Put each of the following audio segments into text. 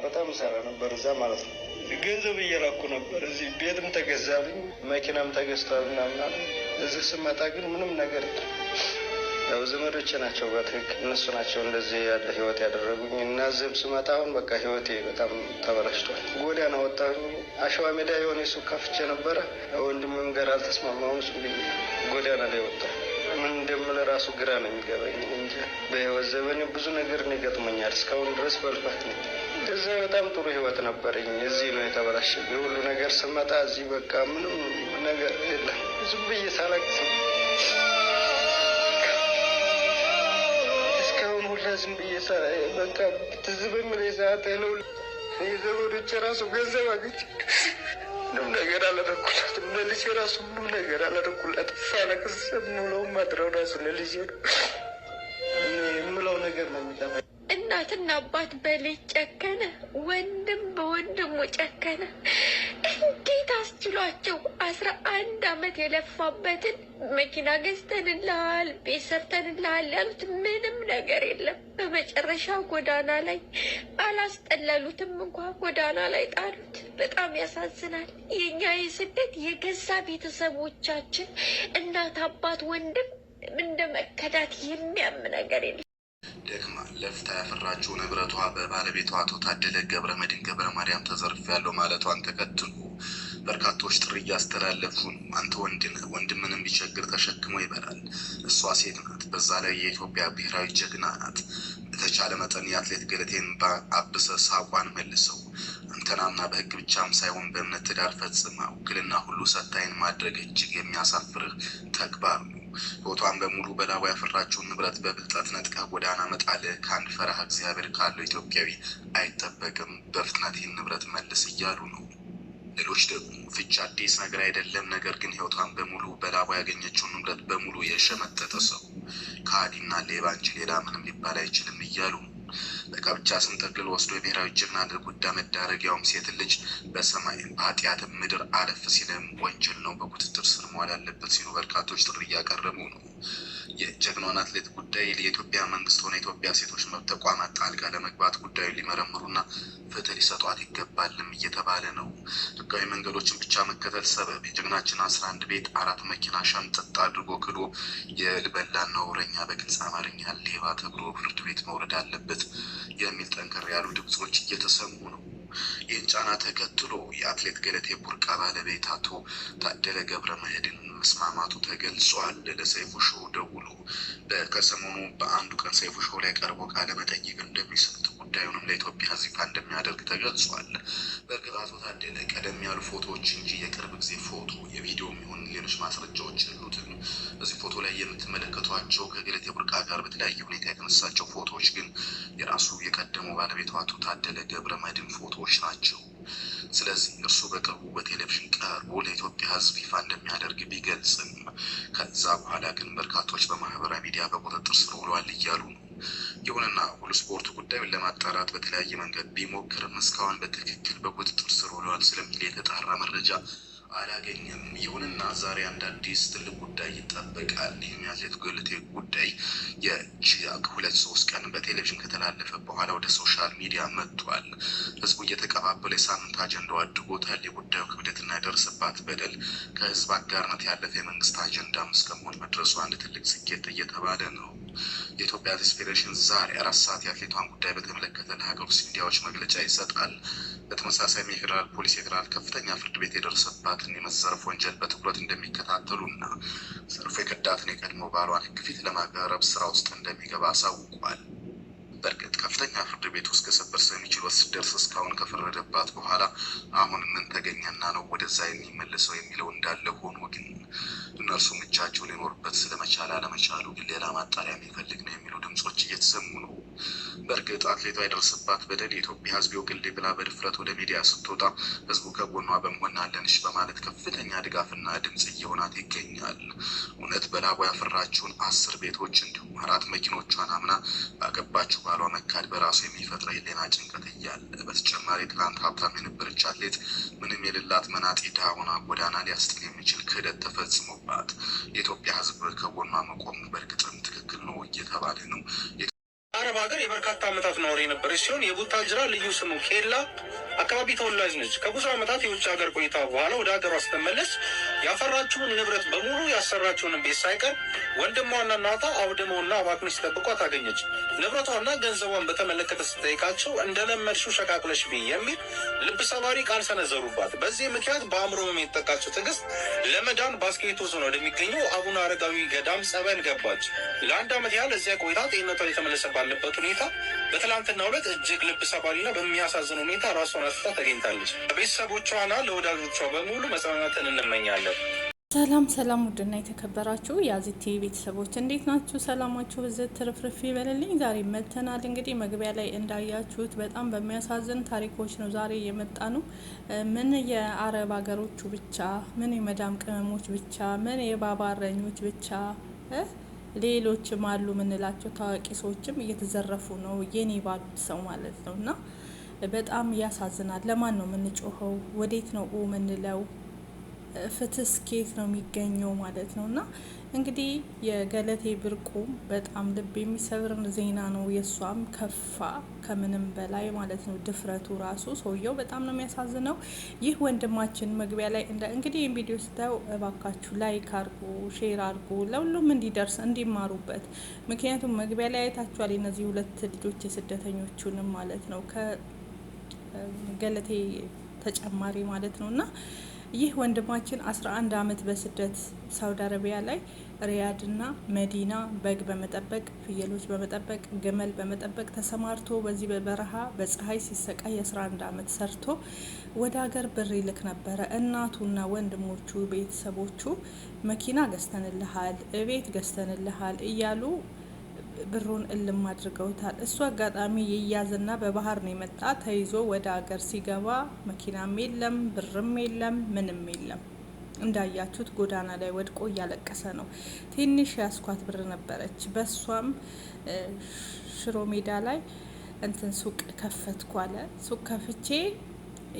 በጣም ሰራ ነበር እዛ ማለት ነው። ገንዘብ እየላኩ ነበር። እዚህ ቤትም ተገዛልኝ፣ መኪናም ተገዝቷል ምናምን። እዚህ ስመጣ ግን ምንም ነገር ያው ዘመዶቼ ናቸው በትክክል እነሱ ናቸው እንደዚህ ያለ ህይወት ያደረጉኝ እና እዚህም ስመጣ አሁን በቃ ህይወቴ በጣም ተበላሽቷል። ጎዳና ወጣሁኝ። አሸዋ ሜዳ የሆነ ሱቅ ከፍቼ ነበረ። ወንድምም ጋር አልተስማማሁም። እሱ ጎዳና ላይ ወጣሁ። ምን እንደምል ራሱ ግራ ነው የሚገባኝ እንጂ በህይወት ዘመኔ ብዙ ነገር ይገጥመኛል። እስካሁን ድረስ በልፋት ነው። እዛ በጣም ጥሩ ህይወት ነበረኝ። እዚህ ነው የተበላሸ ሁሉ ነገር። ስመጣ እዚህ በቃ ምንም ነገር የለም። ዝም ብዬ ሳለቅስ እስካሁን ሁላ ዝም ብዬ በቃ ትዝ በሚለኝ ሰዓት ነው የዘመዶቼ ራሱ ገንዘብ አግኝቼ ምንም ነገር አላደረኩላትም። ለልጄ ራሱ ምንም ነገር አላደረኩላትም። ሳለቅስ የምውለው ማድረው ራሱ ለልጄ ነው። የምለው ነገር ነው የሚጠፋኝ። እናትና አባት በልጅ ጨከነ፣ ወንድም በወንድሙ ጨከነ። እንዴት አስችሏቸው 11 ዓመት የለፋበትን መኪና ገዝተንልሃል፣ ቤት ሰርተንልሃል ያሉት ምንም ነገር የለም። በመጨረሻ ጎዳና ላይ አላስጠለሉትም እንኳ ጎዳና ላይ ጣሉት። በጣም ያሳዝናል። የኛ የስደት የገዛ ቤተሰቦቻችን እናት፣ አባት፣ ወንድም እንደ መከዳት የሚያም ነገር የለም። ደግማ ለፍታ ያፈራችው ንብረቷ በባለቤቷ አቶ ታደለ ገብረ መድህን ገብረ ማርያም ተዘርፍ ያለው ማለቷን ተከትሎ በርካቶች ጥሪ እያስተላለፉ ነው። አንተ ወንድምንም ቢቸግር ተሸክሞ ይበላል። እሷ ሴት ናት፣ በዛ ላይ የኢትዮጵያ ብሔራዊ ጀግና ናት። በተቻለ መጠን የአትሌት ገለቴን አብሰ ሳቋን መልሰው አንተናምና በህግ ብቻም ሳይሆን በእምነት ትዳር ፈጽማ ውክልና ሁሉ ሰታይን ማድረግ እጅግ የሚያሳፍርህ ተግባር ነው። ህይወቷን በሙሉ በላቧ ያፈራችውን ንብረት በብልጠት ነጥቀህ ጎዳና መጣል ከአንድ ፈሪሃ እግዚአብሔር ካለው ኢትዮጵያዊ አይጠበቅም። በፍጥነት ይህን ንብረት መልስ እያሉ ነው። ሌሎች ደግሞ ፍቺ አዲስ ነገር አይደለም፣ ነገር ግን ህይወቷን በሙሉ በላቧ ያገኘችውን ንብረት በሙሉ የሸመጠጠ ሰው ከሃዲና ሌባ እንጂ ሌላ ምንም ሊባል አይችልም እያሉ ነው። በጋብቻ ስም ጠቅልሎ ወስዶ የብሔራዊ ጀግና ለጉዳ መዳረግ ያውም ሴት ልጅ በሰማይ በኃጢአት ምድር አለፍ ሲልም ወንጀል ነው፣ በቁጥጥር ስር መዋል ያለበት ሲሉ በርካቶች ጥሪ እያቀረቡ ነው። የጀግናውን አትሌት ጉዳይ የኢትዮጵያ መንግስት ሆነ የኢትዮጵያ ሴቶች መብት ተቋማት ጣልቃ ለመግባት ጉዳዩን ሊመረምሩና ፍትህ ሊሰጧት ይገባልም እየተባለ ነው። ህጋዊ መንገዶችን ብቻ መከተል ሰበብ የጀግናችን 11 ቤት 4 መኪና ሸምጥጥ አድርጎ ክዶ የልበላና ወረኛ በግልጽ አማርኛ ሌባ ተብሎ ፍርድ ቤት መውረድ አለበት የሚል ጠንከር ያሉ ድምጾች እየተሰሙ ነው። ይህን ጫና ተከትሎ የአትሌት ገለቴ ቡርቃ ባለቤት አቶ ታደለ ገብረ መድህን መስማማቱ ተገልጿል። ለሰይፉ ሾው ደውሎ ከሰሞኑ በአንዱ ቀን ሰይፉ ሾው ላይ ቀርቦ ቃለ መጠይቅ እንደሚሰጥ ጉዳዩንም ለኢትዮጵያ ሕዝብ እንደሚያደርግ ተገልጿል። በእርግጥ አቶ ታደለ ቀደም ያሉ ፎቶዎች እንጂ የቅርብ ጊዜ ፎቶ የቪዲዮ የሚሆን ሌሎች ማስረጃዎች የሉትም። በዚህ ፎቶ ላይ የምትመለከቷቸው ከገለቴ ቡርቃ ጋር በተለያየ ሁኔታ የተነሳቸው ፎቶዎች ግን የራሱ የቀደመው ባለቤቷ አቶ ታደለ ገብረ መድህን ፎቶዎች ናቸው። ስለዚህ እርሱ በቅርቡ በቴሌቪዥን ቀርቦ ለኢትዮጵያ ሕዝብ ይፋ እንደሚያደርግ ቢገልጽም ከዛ በኋላ ግን በርካቶች በማህበራዊ ሚዲያ በቁጥጥር ስር ውለዋል እያሉ ነው። ይሁንና ሁሉ ስፖርት ጉዳዩን ለማጣራት በተለያየ መንገድ ቢሞክርም እስካሁን በትክክል በቁጥጥር ስር ውለዋል ስለሚል የተጣራ መረጃ አላገኘም። ይሁንና ዛሬ አንድ አዲስ ትልቅ ጉዳይ ይጠበቃል። ይህም የአትሌት ገለቴ ጉዳይ የ2-3 ቀን በቴሌቪዥን ከተላለፈ በኋላ ወደ ሶሻል ሚዲያ መጥቷል። ህዝቡ እየተቀባበለ የሳምንት አጀንዳው አድርጎታል። የጉዳዩ ክብደትና የደረሰባት በደል ከህዝብ አጋርነት ያለፈ የመንግስት አጀንዳ እስከመሆን መድረሱ አንድ ትልቅ ስኬት እየተባለ ነው። የኢትዮጵያ አትሌቲክስ ፌዴሬሽን ዛሬ 4 ሰዓት የአትሌቷን ጉዳይ በተመለከተ ለሀገር ውስጥ ሚዲያዎች መግለጫ ይሰጣል። በተመሳሳይም የፌዴራል ፖሊስ የፌዴራል ከፍተኛ ፍርድ ቤት የደረሰባትን የመዘረፍ ወንጀል በትኩረት እንደሚከታተሉና ዘርፎ የከዳትን የቀድሞ ባሏን ህግ ፊት ለማቅረብ ስራ ውስጥ እንደሚገባ አሳውቋል። በእርግጥ ከፍተኛ ፍርድ ቤት ውስጥ ከሰበር ሰሚ ችሎት ስትደርስ እስካሁን ከፈረደባት በኋላ አሁን ምን ተገኘና ነው ወደዛ የሚመለሰው የሚለው እንዳለ ሆኖ ግን እነርሱም እጃቸው ሊኖርበት ስለመቻል አለመቻሉ ግን ሌላ ማጣሪያ የሚፈልግ ነው የሚሉ ድምጾች እየተሰሙ ነው። በእርግጥ አትሌቷ የደረሰባት በደል የኢትዮጵያ ህዝብ ይወቅልኝ ብላ በድፍረት ወደ ሚዲያ ስትወጣ ህዝቡ ከጎኗ በመሆን አለንሽ በማለት ከፍተኛ ድጋፍና ድምጽ እየሆናት ይገኛል። እውነት በላቧ ያፈራችውን 10 ቤቶች እንዲሁም 4 መኪኖቿን አምና ባገባችው ባሏ መካድ በራሱ የሚፈጥረው የሌላ ጭንቀት እያለ በተጨማሪ ትናንት ሀብታም የነበረች አትሌት ምንም የሌላት መናጤ ድሃ ሆና ጎዳና ሊያስጥል የሚችል ክህደት ተፈጽሞባት የኢትዮጵያ ህዝብ ከጎኗ መቆሙ በእርግጥም ትክክል ነው እየተባለ ነው። በአረብ ሀገር የበርካታ ዓመታት ነዋሪ የነበረች ሲሆን የቡታጅራ ልዩ ስሙ ኬላ አካባቢ ተወላጅ ነች። ከብዙ ዓመታት የውጭ ሀገር ቆይታ በኋላ ወደ ሀገሯ ስትመለስ ያፈራችውን ንብረት በሙሉ ያሰራችውን ቤት ሳይቀር ወንድሟና እናቷ አውድመውና አባክኖ ሲጠብቋት አገኘች። ንብረቷና ገንዘቧን በተመለከተ ስትጠይቃቸው እንደለመድሽው ሸቃቅለሽ ብይ የሚል ልብ ሰባሪ ቃል ሰነዘሩባት። በዚህ ምክንያት በአእምሮ ህመም የተጠቃችው ትዕግስት ለመዳን ባስኬቶ ዞን ወደሚገኘው አቡነ አረጋዊ ገዳም ጸበል ገባች። ለአንድ ዓመት ያህል እዚያ ቆይታ ጤንነቷ የተመለሰ ባለበት ሁኔታ በትላንትናው ዕለት እጅግ ልብ ሰባሪና በሚያሳዝን ሁኔታ ራሷን አጥፍታ ተገኝታለች። ለቤተሰቦቿና ለወዳጆቿ በሙሉ መጽናናትን እንመኛለን። ሰላም ሰላም፣ ውድና የተከበራችሁ የአዚቲ ቤተሰቦች እንዴት ናችሁ? ሰላማችሁ ብዝት ትርፍርፍ ይበልልኝ። ዛሬ መጥተናል። እንግዲህ መግቢያ ላይ እንዳያችሁት በጣም በሚያሳዝን ታሪኮች ነው ዛሬ የመጣ ነው። ምን የአረብ ሀገሮቹ ብቻ፣ ምን የመዳም ቅመሞች ብቻ፣ ምን የባባረኞች ብቻ፣ ሌሎችም አሉ ምንላቸው ታዋቂ ሰዎችም እየተዘረፉ ነው፣ የኔ ባሉት ሰው ማለት ነው። እና በጣም ያሳዝናል። ለማን ነው የምንጮኸው? ወዴት ነው ምንለው? ፍትህ ስኬት ነው የሚገኘው ማለት ነው። እና እንግዲህ የገለቴ ብርቁ በጣም ልብ የሚሰብር ዜና ነው። የእሷም ከፋ ከምንም በላይ ማለት ነው። ድፍረቱ ራሱ ሰውየው በጣም ነው የሚያሳዝነው። ይህ ወንድማችን መግቢያ ላይ እንግዲህ ይህን ቪዲዮ ስታዩ እባካችሁ ላይክ አርጉ፣ ሼር አርጉ፣ ለሁሉም እንዲደርስ እንዲማሩበት። ምክንያቱም መግቢያ ላይ አይታችኋል እነዚህ ሁለት ልጆች የስደተኞቹንም ማለት ነው ከገለቴ ተጨማሪ ማለት ነው። እና ይህ ወንድማችን 11 ዓመት በስደት ሳውዲ አረቢያ ላይ ሪያድና መዲና በግ በመጠበቅ ፍየሎች በመጠበቅ ግመል በመጠበቅ ተሰማርቶ በዚህ በበረሃ በፀሐይ ሲሰቃይ 11 ዓመት ሰርቶ ወደ ሀገር ብር ይልክ ነበረ። እናቱና ወንድሞቹ ቤተሰቦቹ መኪና ገዝተንልሃል፣ እቤት ገዝተንልሃል እያሉ ብሩን እልም አድርገውታል። እሱ አጋጣሚ የያዝና በባህር ነው የመጣ። ተይዞ ወደ ሀገር ሲገባ መኪናም የለም ብርም የለም ምንም የለም። እንዳያችሁት ጎዳና ላይ ወድቆ እያለቀሰ ነው። ትንሽ ያስኳት ብር ነበረች። በሷም ሽሮ ሜዳ ላይ ሱቅ ከፈትኩ አለ። ሱቅ ከፍቼ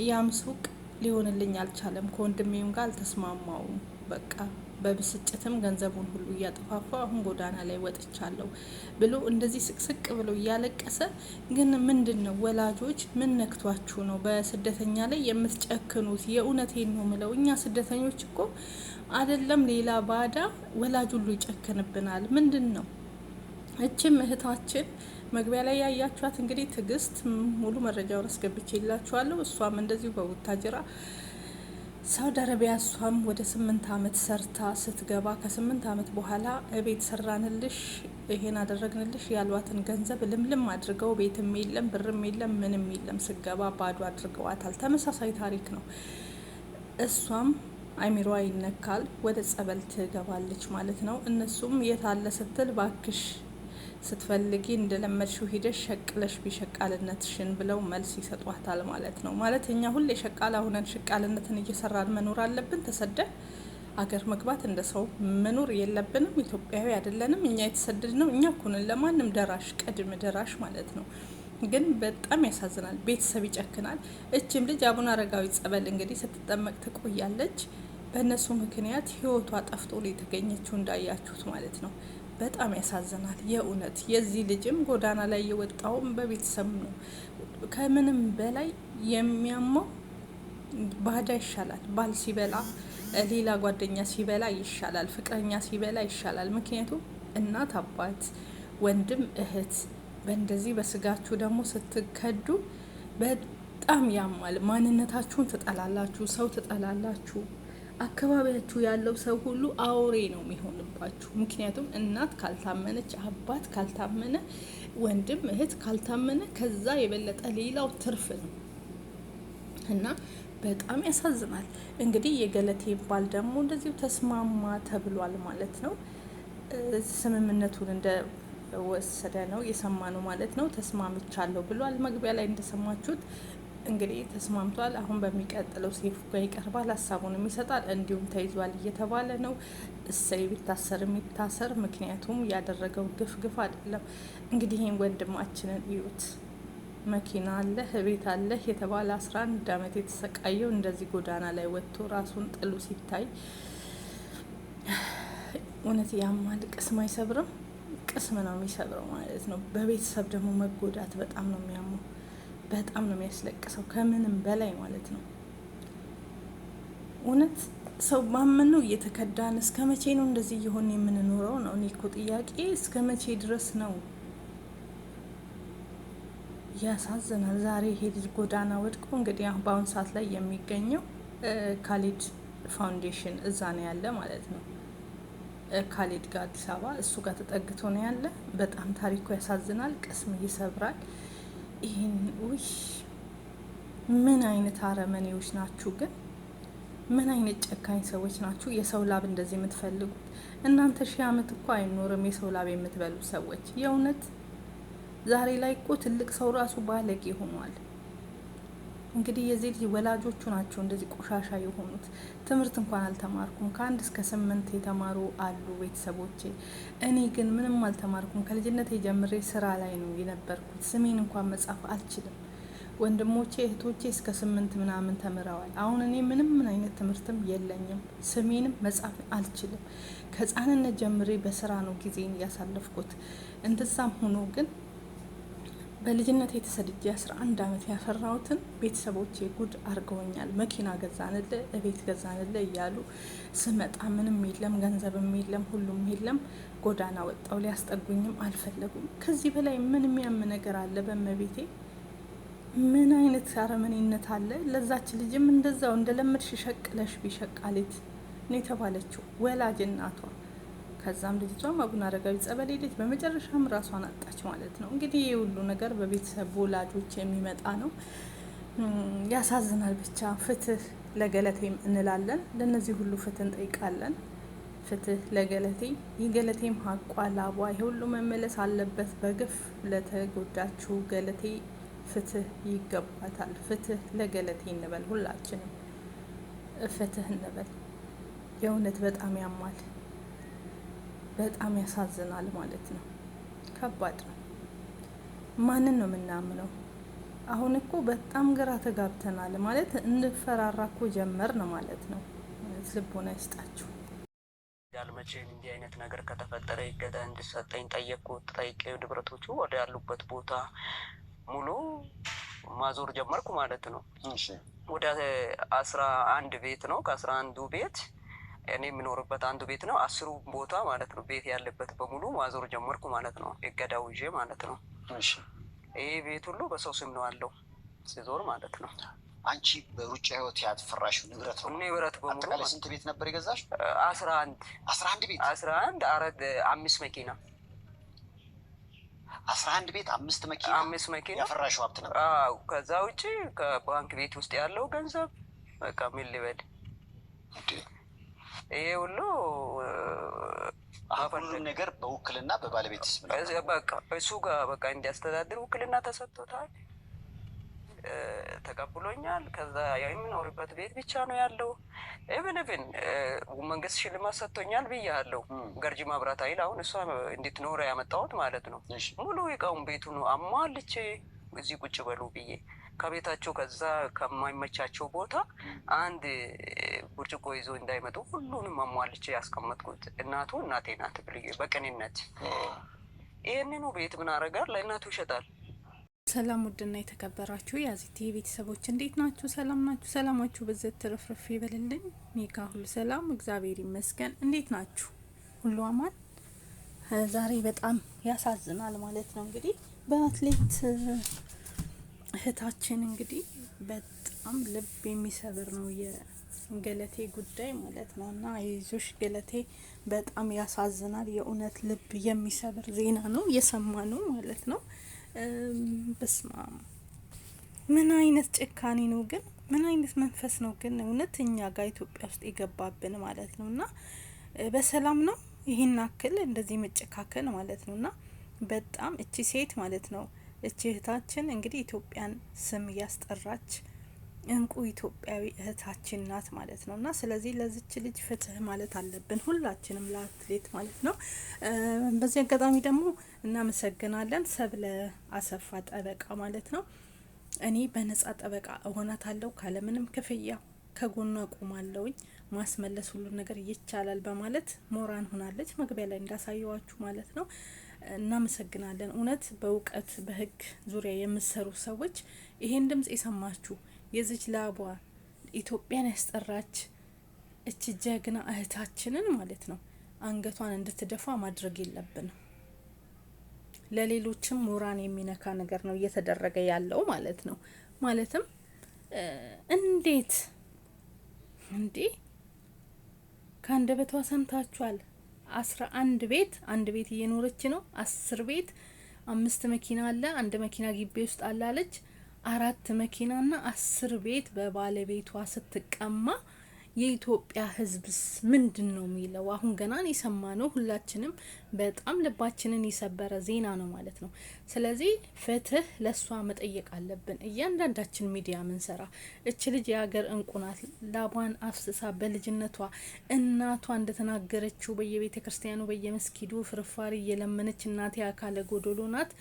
ያም ሱቅ ሊሆንልኝ አልቻለም። ከወንድሜም ጋር አልተስማማውም። በቃ በብስጭትም ገንዘቡን ሁሉ እያጠፋፋው አሁን ጎዳና ላይ ወጥቻለሁ ብሎ እንደዚህ ስቅስቅ ብሎ እያለቀሰ፣ ግን ምንድን ነው ወላጆች ምን ነክቷችሁ ነው በስደተኛ ላይ የምትጨክኑት? የእውነቴን ነው ምለው። እኛ ስደተኞች እኮ አይደለም ሌላ ባዳ ወላጅ ሁሉ ይጨክንብናል። ምንድን ነው? እችም እህታችን መግቢያ ላይ ያያችኋት እንግዲህ ትዕግስት ሙሉ መረጃውን አስገብቼ ይላችኋለሁ። እሷም እንደዚሁ በቡታጅራ ሳውዲ አረቢያ እሷም ወደ 8 ዓመት ሰርታ ስትገባ ከ8 ዓመት በኋላ ቤት ሰራንልሽ ይሄን አደረግንልሽ ያሏትን ገንዘብ ልምልም አድርገው ቤትም የለም ብርም የለም ምንም የለም ስገባ ባዶ አድርገዋታል። ተመሳሳይ ታሪክ ነው። እሷም አይሚሯ ይነካል፣ ወደ ጸበል ትገባለች ማለት ነው። እነሱም የታለ ስትል ባክሽ ስትፈልጊ እንደለመድሽው ሂደሽ ሸቅለሽ ቢሸቃልነትሽን ብለው መልስ ይሰጧታል ማለት ነው። ማለት እኛ ሁሌ ሸቃላ ሆነን ሸቃልነትን እየሰራን መኖር አለብን? ተሰደን አገር መግባት እንደ ሰው መኖር የለብንም? ኢትዮጵያዊ አይደለንም? እኛ የተሰደድ ነው እኛ ኩንን ለማንም ደራሽ ቀድም ደራሽ ማለት ነው። ግን በጣም ያሳዝናል። ቤተሰብ ይጨክናል። እችም ልጅ አቡነ አረጋዊ ጸበል እንግዲህ ስትጠመቅ ትቆያለች። በእነሱ ምክንያት ህይወቷ ጠፍቶ የተገኘችው እንዳያችሁት ማለት ነው። በጣም ያሳዝናል የእውነት። የዚህ ልጅም ጎዳና ላይ የወጣውም በቤተሰብ ነው። ከምንም በላይ የሚያመው ባዳ ይሻላል። ባል ሲበላ ሌላ ጓደኛ ሲበላ ይሻላል፣ ፍቅረኛ ሲበላ ይሻላል። ምክንያቱም እናት አባት፣ ወንድም እህት በእንደዚህ በስጋችሁ ደግሞ ስትከዱ በጣም ያማል። ማንነታችሁን ትጠላላችሁ፣ ሰው ትጠላላችሁ። አካባቢያችሁ ያለው ሰው ሁሉ አውሬ ነው የሚሆንባችሁ። ምክንያቱም እናት ካልታመነች፣ አባት ካልታመነ፣ ወንድም እህት ካልታመነ ከዛ የበለጠ ሌላው ትርፍ ነው እና በጣም ያሳዝናል። እንግዲህ የገለቴ ባል ደግሞ እንደዚሁ ተስማማ ተብሏል ማለት ነው። ስምምነቱን እንደወሰደ ነው የሰማነው ማለት ነው። ተስማምቻለሁ ብሏል። መግቢያ ላይ እንደሰማችሁት እንግዲህ ተስማምቷል። አሁን በሚቀጥለው ሴፉ ጋር ይቀርባል፣ ሀሳቡንም ይሰጣል። እንዲሁም ተይዟል እየተባለ ነው። እሰይ ቢታሰር የሚታሰር፣ ምክንያቱም ያደረገው ግፍ አይደለም። እንግዲህ ይህን ወንድማችንን እዩት። መኪና አለህ ቤት አለህ የተባለ 11 ዓመት የተሰቃየው እንደዚህ ጎዳና ላይ ወጥቶ ራሱን ጥሉ ሲታይ እውነት ያማል። ቅስም አይሰብርም? ቅስም ነው የሚሰብረው ማለት ነው። በቤተሰብ ደግሞ መጎዳት በጣም ነው የሚያመው፣ በጣም ነው የሚያስለቅሰው ከምንም በላይ ማለት ነው። እውነት ሰው ማመን ነው እየተከዳን። እስከ መቼ ነው እንደዚህ እየሆን የምንኖረው ነው? እኔ እኮ ጥያቄ እስከ መቼ ድረስ ነው? ያሳዝናል። ዛሬ ይሄ ልጅ ጎዳና ወድቆ እንግዲህ በአሁን ሰዓት ላይ የሚገኘው ካሊድ ፋውንዴሽን እዛ ነው ያለ ማለት ነው። ካሊድ ጋር አዲስ አበባ እሱ ጋር ተጠግቶ ነው ያለ። በጣም ታሪኩ ያሳዝናል፣ ቅስም ይሰብራል። ይህን ውይ ምን አይነት አረመኔዎች ናችሁ ግን? ምን አይነት ጨካኝ ሰዎች ናችሁ? የሰው ላብ እንደዚህ የምትፈልጉት እናንተ 1000 ዓመት እኮ አይኖርም የሰው ላብ የምትበሉ ሰዎች። የእውነት ዛሬ ላይ እኮ ትልቅ ሰው ራሱ ባለጌ ሆኗል። እንግዲህ የዚህ ልጅ ወላጆቹ ናቸው እንደዚህ ቆሻሻ የሆኑት። ትምህርት እንኳን አልተማርኩም፣ ከ1 እስከ 8 የተማሩ አሉ ቤተሰቦቼ። እኔ ግን ምንም አልተማርኩም። ከልጅነት ጀምሬ ስራ ላይ ነው የነበርኩት። ስሜን እንኳን መጻፍ አልችልም። ወንድሞቼ እህቶቼ እስከ 8 ምናምን ተምረዋል። አሁን እኔ ምንም አይነት ትምህርትም የለኝም። ስሜንም መጻፍ አልችልም። ከህፃንነት ጀምሬ በስራ ነው ጊዜን ያሳለፍኩት። እንደዛም ሆኖ ግን በልጅነት የተሰድጄ 11 ዓመት ያፈራሁትን ቤተሰቦቼ ጉድ አርገውኛል። መኪና ገዛንል፣ እቤት ገዛንል እያሉ ስመጣ ምንም የለም፣ ገንዘብም የለም፣ ሁሉም የለም። ጎዳና ወጣው። ሊያስጠጉኝም አልፈለጉም። ከዚህ በላይ ምን የሚያም ነገር አለ? በመቤቴ ምን አይነት አረመኔነት አለ? ለዛች ልጅም እንደዛው እንደለመድሽ ሸቅለሽ ቢሸቃሌት ነው የተባለችው ወላጅ እናቷ። ከዛም ልጅቷም አቡነ አረጋዊ ጸበል ሄደች። በመጨረሻም ራሷን አጣች ማለት ነው። እንግዲህ ይህ ሁሉ ነገር በቤተሰብ ወላጆች የሚመጣ ነው። ያሳዝናል። ብቻ ፍትህ ለገለቴም እንላለን። ለነዚህ ሁሉ ፍትህ እንጠይቃለን። ፍትህ ለገለቴ። የገለቴም ሀቋ ላቧ ይሄ ሁሉ መመለስ አለበት። በግፍ ለተጎዳችው ገለቴ ፍትህ ይገባታል። ፍትህ ለገለቴ እንበል፣ ሁላችንም ፍትህ እንበል። የእውነት በጣም ያማል፣ በጣም ያሳዝናል ማለት ነው። ከባድ ነው። ማንን ነው የምናምነው? አሁን እኮ በጣም ግራ ተጋብተናል ማለት እንፈራራ እኮ ጀመር ነው ማለት ነው። ልቦና ይስጣችሁ። ያልመቼን እንዲህ አይነት ነገር ከተፈጠረ ይገዳ እንዲሰጠኝ ጠየቅኩት። ጠይቄው ንብረቶቹ ወደ ያሉበት ቦታ ሙሉ ማዞር ጀመርኩ ማለት ነው። ወደ 11 ቤት ነው። ከ11ዱ ቤት እኔ የምኖርበት አንዱ ቤት ነው። 10 ቦታ ማለት ነው ቤት ያለበት በሙሉ ማዞር ጀመርኩ ማለት ነው። እገዳው ይዤ ማለት ነው። ይሄ ቤት ሁሉ በሰው ስም ነው አለው ሲዞር ማለት ነው። አንቺ በሩጫ ህይወት ያፈራሽው ንብረት ነው። ንብረት በሙሉ አጠቃላይ ስንት ቤት ነበር የገዛሽ? 11 ቤት 5 መኪና 11 ቤት 5 መኪና ያፈራሽው ሀብት ነበር። ከዛ ውጭ ከባንክ ቤት ውስጥ ያለው ገንዘብ በቃ ምን ልበል፣ ይሄ ሁሉ ሁሉም ነገር በውክልና በባለቤት ስም በቃ እሱ ጋር በቃ እንዲያስተዳድር ውክልና ተሰጥቶታል፣ ተቀብሎኛል። ከዛ የምኖርበት ቤት ብቻ ነው ያለው። ኢቭን መንግስት ሽልማት ሰጥቶኛል ብያለሁ። ገርጂ መብራት ኃይል አሁን እሷ እንድትኖር ያመጣሁት ማለት ነው። ሙሉ እቃውን ቤቱ ነው አሟልቼ እዚህ ቁጭ በሉ ብዬ ከቤታቸው ከዛ ከማይመቻቸው ቦታ አንድ ብርጭቆ ይዞ እንዳይመጡ ሁሉንም አሟልቼ ያስቀመጥኩት። እናቱ እናቴ ናት ብዬ በቅንነት ይህንኑ ቤት ምን አረጋል ለእናቱ ይሸጣል። ሰላም ውድና የተከበራችሁ የአዚቲ ቤተሰቦች እንዴት ናችሁ? ሰላም ናችሁ? ሰላማችሁ በዘት ትረፍረፍ ይበልልኝ። ሜጋ ሁሉ ሰላም እግዚአብሔር ይመስገን። እንዴት ናችሁ? ሁሉ አማን? ዛሬ በጣም ያሳዝናል ማለት ነው። እንግዲህ በአትሌት እህታችን እንግዲህ በጣም ልብ የሚሰብር ነው የገለቴ ጉዳይ ማለት ነው። እና የይዞሽ ገለቴ በጣም ያሳዝናል። የእውነት ልብ የሚሰብር ዜና ነው የሰማ ነው ማለት ነው። በስማ ምን አይነት ጭካኔ ነው ግን? ምን አይነት መንፈስ ነው ግን? እውነት እኛ ጋር ኢትዮጵያ ውስጥ የገባብን ማለት ነው። እና በሰላም ነው ይህን አክል እንደዚህ መጨካከን ማለት ነው። እና በጣም እቺ ሴት ማለት ነው እቺ እህታችን እንግዲህ ኢትዮጵያን ስም እያስጠራች እንቁ ኢትዮጵያዊ እህታችን ናት ማለት ነው። እና ስለዚህ ለዚች ልጅ ፍትህ ማለት አለብን ሁላችንም ለአትሌት ማለት ነው። በዚህ አጋጣሚ ደግሞ እናመሰግናለን ሰብለ አሰፋ ጠበቃ ማለት ነው። እኔ በነጻ ጠበቃ እሆናታለሁ ካለምንም ክፍያ ከጎኗ ቆማለሁኝ፣ ማስመለስ ሁሉ ነገር ይቻላል በማለት ሞራን ሆናለች። መግቢያ ላይ እንዳሳየዋችሁ ማለት ነው። እናመሰግናለን። እውነት በእውቀት በህግ ዙሪያ የምትሰሩ ሰዎች ይሄን ድምጽ የሰማችሁ የዚች ላቧ ኢትዮጵያን ያስጠራች እቺ ጀግና እህታችንን ማለት ነው አንገቷን እንድትደፋ ማድረግ የለብንም። ለሌሎችም ሞራን የሚነካ ነገር ነው እየተደረገ ያለው ማለት ነው። ማለትም እንዴት እንዴ ከአንደበቷ ሰምታችኋል። 11 ቤት አንድ ቤት እየኖረች ነው። 10 ቤት 5 መኪና አለ። አንድ መኪና ግቢ ውስጥ አላለች። 4 መኪናና 10 ቤት በባለቤቷ ስትቀማ የኢትዮጵያ ሕዝብስ ምንድን ነው የሚለው? አሁን ገና የሰማ ነው። ሁላችንም በጣም ልባችንን የሰበረ ዜና ነው ማለት ነው። ስለዚህ ፍትህ ለሷ መጠየቅ አለብን። እያንዳንዳችን ሚዲያ ምንሰራ እች ልጅ የሀገር እንቁ ናት። ላቧን አፍስሳ በልጅነቷ እናቷ እንደተናገረችው በየቤተ ክርስቲያኑ በየመስጊዱ ፍርፋሪ እየለመነች እናቴ አካለ ጎዶሎ ናት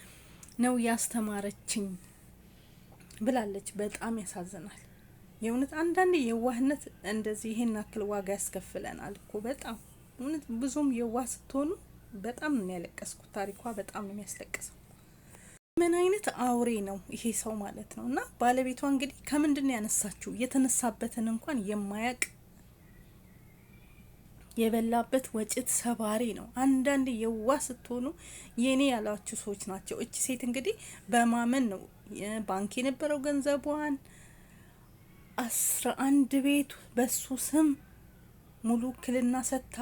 ነው ያስተማረችኝ ብላለች። በጣም ያሳዝናል። የእውነት አንዳንድ የዋህነት እንደዚህ ይሄን አክል ዋጋ ያስከፍለናል እኮ በጣም እውነት። ብዙም የዋህ ስትሆኑ በጣም ነው ያለቀስኩት። ታሪኳ በጣም ነው የሚያስለቅሰው። ምን አይነት አውሬ ነው ይሄ ሰው ማለት ነው። እና ባለቤቷ እንግዲህ ከምንድን ያነሳችው የተነሳበትን እንኳን የማያቅ የበላበት ወጭት ሰባሪ ነው። አንዳንድ የዋህ ስትሆኑ የኔ ያላችሁ ሰዎች ናቸው። እቺ ሴት እንግዲህ በማመን ነው ባንክ የነበረው ገንዘቧን 11 ቤት በሱ ስም ሙሉ ውክልና ሰጥታ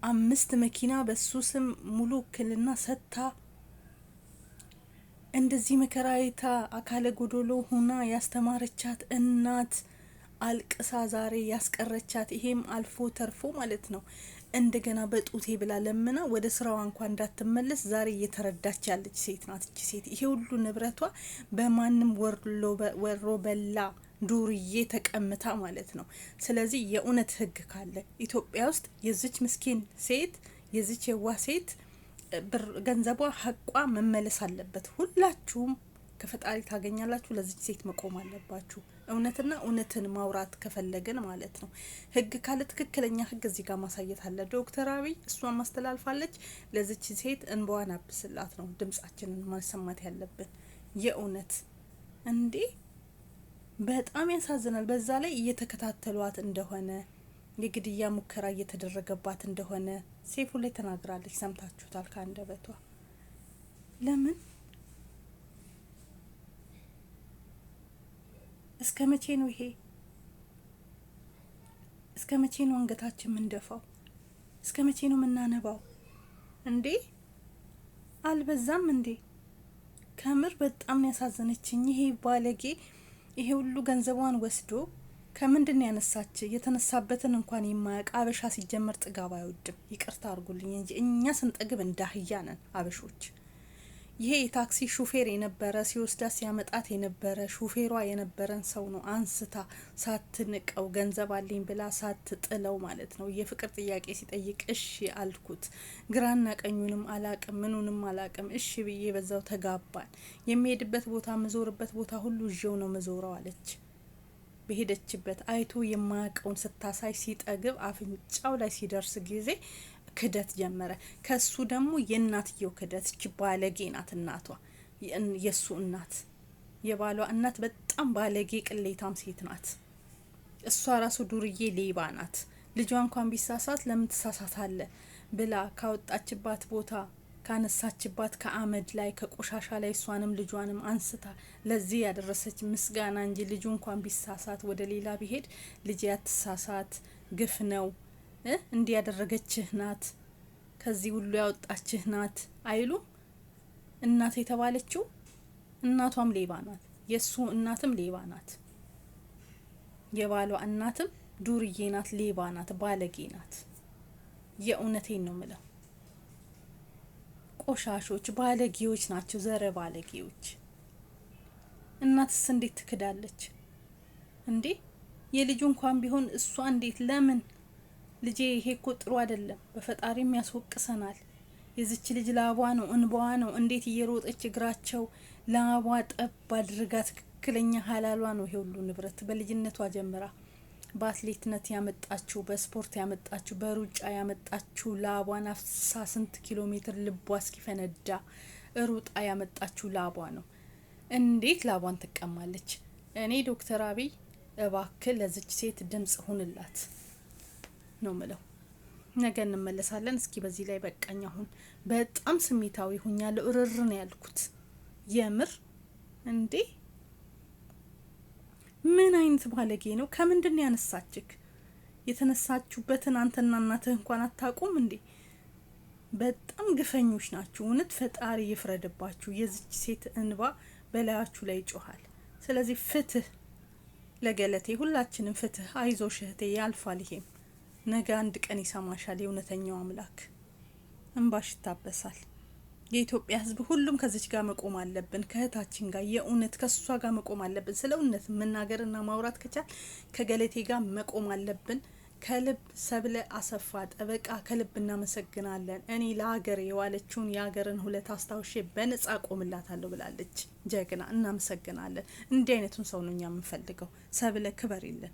5 መኪና በሱ ስም ሙሉ ውክልና ሰጥታ እንደዚህ መከራይታ አካለ ጎዶሎ ሆና ያስተማረቻት እናት አልቅሳ ዛሬ ያስቀረቻት ይሄም አልፎ ተርፎ ማለት ነው እንደገና በጡቴ ብላ ለምና ወደ ስራዋ እንኳን እንዳትመለስ ዛሬ እየተረዳች ያለች ሴት ናት። እቺ ሴት ይሄ ሁሉ ንብረቷ በማንም ወሮ በላ ዱርዬ ተቀምታ ማለት ነው። ስለዚህ የእውነት ህግ ካለ ኢትዮጵያ ውስጥ የዚች ምስኪን ሴት የዚች የዋህ ሴት ገንዘቧ ሀቋ መመለስ አለበት። ሁላችሁም ከፈጣሪ ታገኛላችሁ። ለዚች ሴት መቆም አለባችሁ። እውነትና እውነትን ማውራት ከፈለግን ማለት ነው። ህግ ካለ ትክክለኛ ህግ እዚህ ጋር ማሳየት አለ። ዶክተር አብይ እሷን ማስተላልፋለች። ለዚች ሴት እንባዋን አብስላት ነው ድምጻችንን ማሰማት ያለብን። የእውነት እንዴ በጣም ያሳዝናል። በዛ ላይ እየተከታተሏት እንደሆነ የግድያ ሙከራ እየተደረገባት እንደሆነ ሴፉ ላይ ተናግራለች። ሰምታችሁታል ከአንደበቷ። ለምን እስከ መቼ ነው ይሄ? እስከ መቼ ነው አንገታችን ምንደፋው? እስከ መቼ ነው ምናነባው? እንዴ አልበዛም እንዴ? ከምር በጣም ያሳዘነችኝ ይሄ ባለጌ ይሄ ሁሉ ገንዘቧን ወስዶ ከምንድን ያነሳች? የተነሳበትን እንኳን የማያውቅ አበሻ ሲጀመር ጥጋብ አይወድም። ይቅርታ አድርጉልኝ እንጂ እኛ ስንጠግብ እንዳህያ ነን አበሾች። ይሄ የታክሲ ሹፌር የነበረ ሲወስዳት ሲያመጣት የነበረ ሹፌሯ የነበረን ሰው ነው አንስታ ሳትንቀው ገንዘብ አለኝ ብላ ሳትጥለው ማለት ነው። የፍቅር ጥያቄ ሲጠይቅ እሺ አልኩት፣ ግራና ቀኙንም አላቅም ምኑንም አላቅም፣ እሺ ብዬ በዛው ተጋባን። የሚሄድበት ቦታ መዞርበት ቦታ ሁሉ ይዤው ነው መዞረው አለች። በሄደችበት አይቶ የማያውቀውን ስታሳይ ሲጠግብ አፍንጫው ላይ ሲደርስ ጊዜ ክደት ጀመረ። ከሱ ደግሞ የእናትየው ክደት። እቺ ባለጌ ናት እናቷ፣ የሱ እናት፣ የባሏ እናት በጣም ባለጌ ቅሌታም ሴት ናት። እሷ ራሱ ዱርዬ ሌባ ናት። ልጇ እንኳን ቢሳሳት ለምን ትሳሳታለ ብላ ካወጣችባት ቦታ ካነሳችባት ከአመድ ላይ ከቆሻሻ ላይ እሷንም ልጇንም አንስታ ለዚህ ያደረሰች ምስጋና እንጂ ልጁ እንኳን ቢሳሳት ወደ ሌላ ቢሄድ ልጅ ያትሳሳት ግፍ ነው እንዲያደረገችህ ናት ከዚህ ሁሉ ያወጣችህ ናት አይሉ። እናት የተባለችው እናቷም ሌባ ናት፣ የሱ እናትም ሌባ ናት፣ የባሏ እናትም ዱርዬ ናት፣ ሌባ ናት፣ ባለጌ ናት። የእውነቴን ነው ምለው። ቆሻሾች ባለጌዎች ናቸው፣ ዘረ ባለጌዎች። እናትስ እንዴት ትክዳለች እንዴ? የልጁ እንኳን ቢሆን እሷ እንዴት ለምን ልጄ ይሄ እኮ ጥሩ አይደለም፣ በፈጣሪም ያስወቅሰናል። የዚች ልጅ ላቧ ነው እንባዋ ነው እንዴት እየሮጠች እግራቸው ላቧ ጠብ አድርጋ ትክክለኛ ሀላሏ ነው ይሄ ሁሉ ንብረት በልጅነቷ ጀምራ በአትሌትነት ያመጣችሁ፣ በስፖርት ያመጣችሁ፣ በሩጫ ያመጣችሁ ላቧን አፍሳ ስንት ኪሎ ሜትር ልቧ እስኪፈነዳ ሩጣ ያመጣችሁ ላቧ ነው። እንዴት ላቧን ትቀማለች? እኔ ዶክተር አብይ እባክህ ለዚች ሴት ድምጽ ሁንላት ነው ምለው። ነገ እንመለሳለን። እስኪ በዚህ ላይ በቃኝ። አሁን በጣም ስሜታዊ ሆኛለሁ። እርር ነው ያልኩት የምር። እንዴ ምን አይነት ባለጌ ነው? ከምንድን ያነሳችክ? የተነሳችሁበትን አንተና እናትህ እንኳን አታውቁም እንዴ? በጣም ግፈኞች ናችሁ። እውነት ፈጣሪ ይፍረድባችሁ። የዚች ሴት እንባ በላያችሁ ላይ ይጮሃል። ስለዚህ ፍትህ ለገለቴ፣ ሁላችንም ፍትህ። አይዞሽ እህቴ፣ ያልፋል። ይሄም ነገ አንድ ቀን ይሰማሻል። የእውነተኛው አምላክ እንባሽ ይታበሳል። የኢትዮጵያ ሕዝብ ሁሉም ከዚች ጋር መቆም አለብን። ከእህታችን ጋር የእውነት ከሷ ጋር መቆም አለብን። ስለ እውነት መናገርና ማውራት ከቻል ከገለቴ ጋር መቆም አለብን። ከልብ ሰብለ አሰፋ ጠበቃ ከልብ እናመሰግናለን። እኔ ለሀገር የዋለችውን የሀገርን ሁለት አስታውሼ በነጻ ቆምላታለሁ ብላለች። ጀግና፣ እናመሰግናለን። እንዲህ አይነቱን ሰው ነው እኛ የምንፈልገው። ሰብለ ክበር የለን።